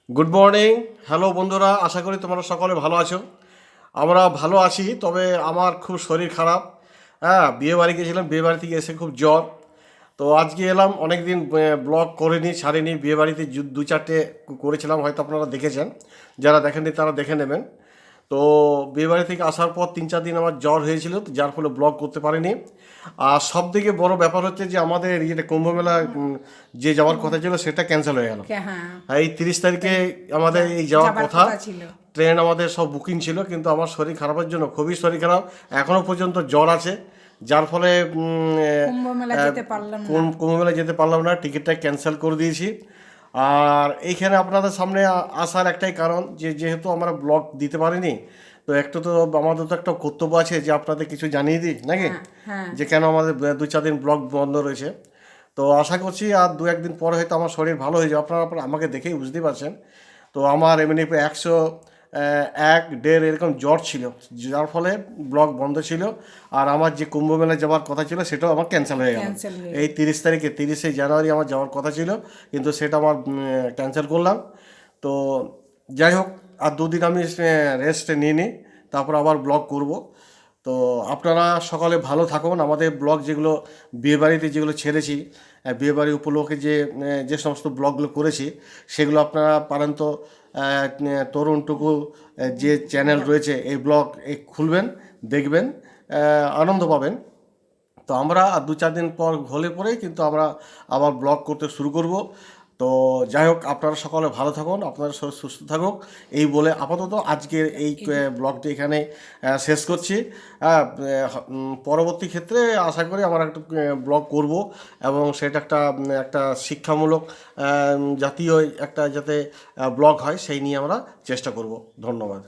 Good morning. Hello বন্ধুরা, আশা করি তোমরা সকলে ভালো আছো। আমরা ভালো আছি, তবে আমার খুব শরীর খারাপ। হ্যাঁ, বিয়ে বাড়ি গিয়েছিলাম, বিয়ে বাড়ি থেকে এসে খুব জ্বর। তো আজকে এলাম, অনেক দিন ব্লগ করিনি, ছাড়িনি। বিয়ে বাড়িতে দু চারটে করেছিলাম, হয়তো আপনারা দেখেছেন। যারা দেখেননি তারা দেখে নেবেন। তো বিয়েবাড়ি থেকে আসার পর 3-4 দিন আমার জ্বর হয়েছিল, তো যার ফলে ব্লগ করতে পারিনি। আর সব থেকে বড় ব্যাপার হচ্ছে যে আমাদের ইয়েটা কুম্ভমেলা যে যাওয়ার কথা ছিল সেটা ক্যান্সেল হয়ে গেল। হ্যাঁ, এই 30 তারিখে আমাদের এই যাওয়ার যাবার কথা। কথা ছিল। ট্রেন আমাদের সব বুকিং ছিল, কিন্তু আমার শরীর খারাপের জন্য, খুবই শরীর খারাপ, এখনও পর্যন্ত জ্বর আছে। যার ফলে কুম্ভ মেলা যেতে পারলাম না। কুম্ভমেলায় যেতে পারলাম না, টিকিটটা ক্যান্সেল করে দিয়েছি। আর এইখানে আপনাদের সামনে আসার একটাই কারণ, যেহেতু আমরা ব্লগ দিতে পারিনি, তো একটু তো আমাদের তো একটা কর্তব্য আছে যে আপনাদের কিছু জানিয়ে দিই নাকি, হ্যাঁ, যে কেন আমাদের 2-4 দিন ব্লগ বন্ধ রয়েছে। তো আশা করছি আর 2-1 দিন পরে হয়তো আমার শরীর ভালো হয়ে যাবে, আপনারা আমাকে দেখেই বুঝতেই পারছেন। তো আমার এমনি 101-1.5 এরকম জ্বর ছিল, যার ফলে ব্লগ বন্ধ ছিল। আর আমার যে কুম্ভ মেলায় যাওয়ার কথা ছিল সেটাও আমার ক্যান্সেল হয়ে গেল। ক্যান্সেল হয়ে এই 30 তারিখে, 30শে জানুয়ারি আমার যাওয়ার কথা ছিল, কিন্তু সেটা আমার ক্যান্সেল করলাম। তো যাই হোক, আর 2 দিন আমি রেস্ট নিয়ে নিই, তারপর আবার ব্লগ করব। তো আপনারা সকালে ভালো থাকুন। আমাদের ব্লগ যেগুলো বিয়েবাড়িতে যেগুলো ছেড়েছি, বিয়েবাড়ি উপলক্ষে যে সমস্ত ব্লগগুলো করেছি, সেগুলো আপনারা পারেন তো তরুণটুকু যে চ্যানেল রয়েছে, এই ব্লগ খুলবেন, দেখবেন, আনন্দ পাবেন। তো আমরা আর 2-4 দিন পর হলে পরেই কিন্তু আমরা আবার ব্লগ করতে শুরু করব। তো যাই হোক, আপনারা সকলে ভালো থাকুন, আপনারা শরীর সুস্থ থাকুক, এই বলে আপাতত আজকের এই ব্লগটি এখানে শেষ করছি। পরবর্তী ক্ষেত্রে আশা করি আমার একটা ব্লগ করব, এবং সেটা একটা শিক্ষামূলক জাতীয় একটা যাতে ব্লগ হয়, সেই নিয়ে আমরা চেষ্টা করব। ধন্যবাদ।